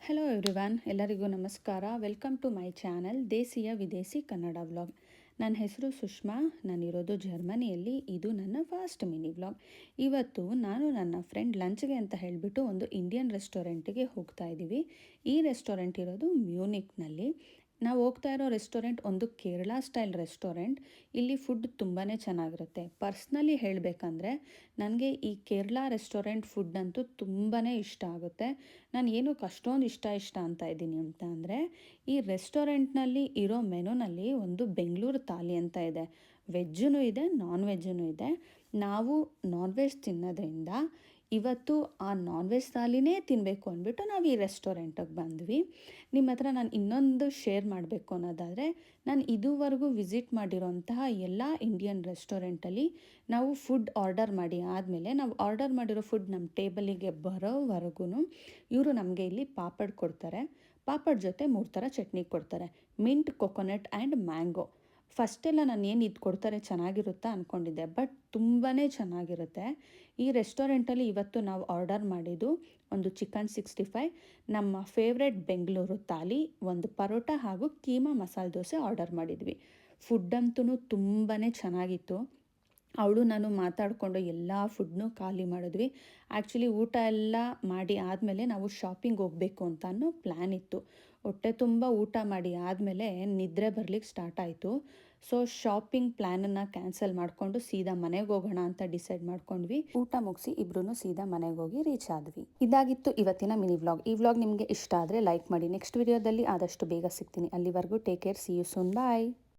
Hello everyone, ಎಲ್ಲರಿಗೂ ನಮಸ್ಕಾರ. Welcome to my channel ದೇಸಿಯ ವಿದೇಸಿ ಕನ್ನಡ ವ್ಲಾಗ್. ನನ್ನ ಹೆಸರು ಸುಷ್ಮಾ, ನಾನಿರೋದು ಜರ್ಮನಿಯಲ್ಲಿ. ಇದು ನನ್ನ ಫಸ್ಟ್ ಮಿನಿ ವ್ಲಾಗ್. ಇವತ್ತು ನಾನು ನನ್ನ ಫ್ರೆಂಡ್ ಲಂಚ್ಗೆ ಅಂತ ಹೇಳಿಬಿಟ್ಟು ಒಂದು ಇಂಡಿಯನ್ ರೆಸ್ಟೋರೆಂಟಿಗೆ ಹೋಗ್ತಾ ಇದ್ದೀವಿ. ಈ ರೆಸ್ಟೋರೆಂಟ್ ಇರೋದು ಮ್ಯೂನಿಕ್ನಲ್ಲಿ. ನಾವು ಹೋಗ್ತಾ ಇರೋ ರೆಸ್ಟೋರೆಂಟ್ ಒಂದು ಕೇರಳ ಸ್ಟೈಲ್ ರೆಸ್ಟೋರೆಂಟ್. ಇಲ್ಲಿ ಫುಡ್ ತುಂಬಾ ಚೆನ್ನಾಗಿರುತ್ತೆ. ಪರ್ಸ್ನಲಿ ಹೇಳಬೇಕಂದ್ರೆ ನನಗೆ ಈ ಕೇರಳ ರೆಸ್ಟೋರೆಂಟ್ ಫುಡ್ ಅಂತೂ ತುಂಬಾ ಇಷ್ಟ ಆಗುತ್ತೆ. ನಾನು ಏನಕ್ಕೆ ಅಷ್ಟೊಂದು ಇಷ್ಟ ಅಂತ ಇದ್ದೀನಿ ಅಂತ ಅಂದರೆ, ಈ ರೆಸ್ಟೋರೆಂಟ್ನಲ್ಲಿ ಇರೋ ಮೆನುನಲ್ಲಿ ಒಂದು ಬೆಂಗಳೂರು ಥಾಲಿ ಅಂತ ಇದೆ. ವೆಜ್ಜೂ ಇದೆ, ನಾನ್ ವೆಜ್ಜೂ ಇದೆ. ನಾವು ನಾನ್ ವೆಜ್ ತಿನ್ನೋದ್ರಿಂದ ಇವತ್ತು ಆ ನಾನ್ ವೆಜ್ ಥಾಲಿನೇ ತಿನ್ನಬೇಕು ಅಂದ್ಬಿಟ್ಟು ನಾವು ಈ ರೆಸ್ಟೋರೆಂಟಿಗೆ ಬಂದ್ವಿ. ನಿಮ್ಮ ಹತ್ರ ನಾನು ಇನ್ನೊಂದು ಶೇರ್ ಮಾಡಬೇಕು ಅನ್ನೋದಾದರೆ, ನಾನು ಇದುವರೆಗೂ ವಿಸಿಟ್ ಮಾಡಿರೋಂತಹ ಎಲ್ಲ ಇಂಡಿಯನ್ ರೆಸ್ಟೋರೆಂಟಲ್ಲಿ ನಾವು ಫುಡ್ ಆರ್ಡರ್ ಮಾಡಿ ಆದಮೇಲೆ ನಾವು ಆರ್ಡರ್ ಮಾಡಿರೋ ಫುಡ್ ನಮ್ಮ ಟೇಬಲಿಗೆ ಬರೋವರೆಗೂ ಇವರು ನಮಗೆ ಇಲ್ಲಿ ಪಾಪಡ್ ಕೊಡ್ತಾರೆ. ಪಾಪಡ್ ಜೊತೆ 3 ಥರ ಚಟ್ನಿ ಕೊಡ್ತಾರೆ: ಮಿಂಟ್, ಕೊಕೊನಟ್ ಆ್ಯಂಡ್ ಮ್ಯಾಂಗೋ. ಫಸ್ಟೆಲ್ಲ ನಾನು ಏನು ಇದು ಕೊಡ್ತಾರೆ ಚೆನ್ನಾಗಿರುತ್ತಾ ಅಂದ್ಕೊಂಡಿದ್ದೆ, ಬಟ್ ತುಂಬಾ ಚೆನ್ನಾಗಿರುತ್ತೆ. ಈ ರೆಸ್ಟೋರೆಂಟಲ್ಲಿ ಇವತ್ತು ನಾವು ಆರ್ಡರ್ ಮಾಡಿದ್ದು ಒಂದು ಚಿಕನ್ 65, ನಮ್ಮ ಫೇವ್ರೆಟ್ ಬೆಂಗಳೂರು ಥಾಲಿ, ಒಂದು ಪರೋಟ ಹಾಗೂ ಕೀಮಾ ಮಸಾಲೆ ದೋಸೆ ಆರ್ಡರ್ ಮಾಡಿದ್ವಿ. ಫುಡ್ಡಂತೂ ತುಂಬಾ ಚೆನ್ನಾಗಿತ್ತು. ಅವಳು ನಾನು ಮಾತಾಡಿಕೊಂಡು ಎಲ್ಲ ಫುಡ್ನೂ ಖಾಲಿ ಮಾಡಿದ್ವಿ. ಆ್ಯಕ್ಚುಲಿ ಊಟ ಎಲ್ಲ ಮಾಡಿ ಆದಮೇಲೆ ನಾವು ಶಾಪಿಂಗ್ ಹೋಗಬೇಕು ಅಂತ ಅನ್ನೋ ಪ್ಲ್ಯಾನ್ ಇತ್ತು. ಹೊಟ್ಟೆ ತುಂಬ ಊಟ ಮಾಡಿ ಆದಮೇಲೆ ನಿದ್ರೆ ಬರಲಿಕ್ಕೆ ಸ್ಟಾರ್ಟ್ ಆಯಿತು. ಸೊ ಶಾಪಿಂಗ್ ಪ್ಲ್ಯಾನನ್ನು ಕ್ಯಾನ್ಸಲ್ ಮಾಡಿಕೊಂಡು ಸೀದಾ ಮನೆಗೆ ಹೋಗೋಣ ಅಂತ ಡಿಸೈಡ್ ಮಾಡ್ಕೊಂಡ್ವಿ. ಊಟ ಮುಗಿಸಿ ಇಬ್ಬರೂ ಸೀದಾ ಮನೆಗೆ ಹೋಗಿ ರೀಚ್ ಆದ್ವಿ. ಇದಾಗಿತ್ತು ಇವತ್ತಿನ ಮಿನಿ ವ್ಲಾಗ್. ಈ ವ್ಲಾಗ್ ನಿಮಗೆ ಇಷ್ಟ ಆದರೆ ಲೈಕ್ ಮಾಡಿ. ನೆಕ್ಸ್ಟ್ ವಿಡಿಯೋದಲ್ಲಿ ಆದಷ್ಟು ಬೇಗ ಸಿಗ್ತೀನಿ. ಅಲ್ಲಿವರೆಗೂ take care, see you soon, bye.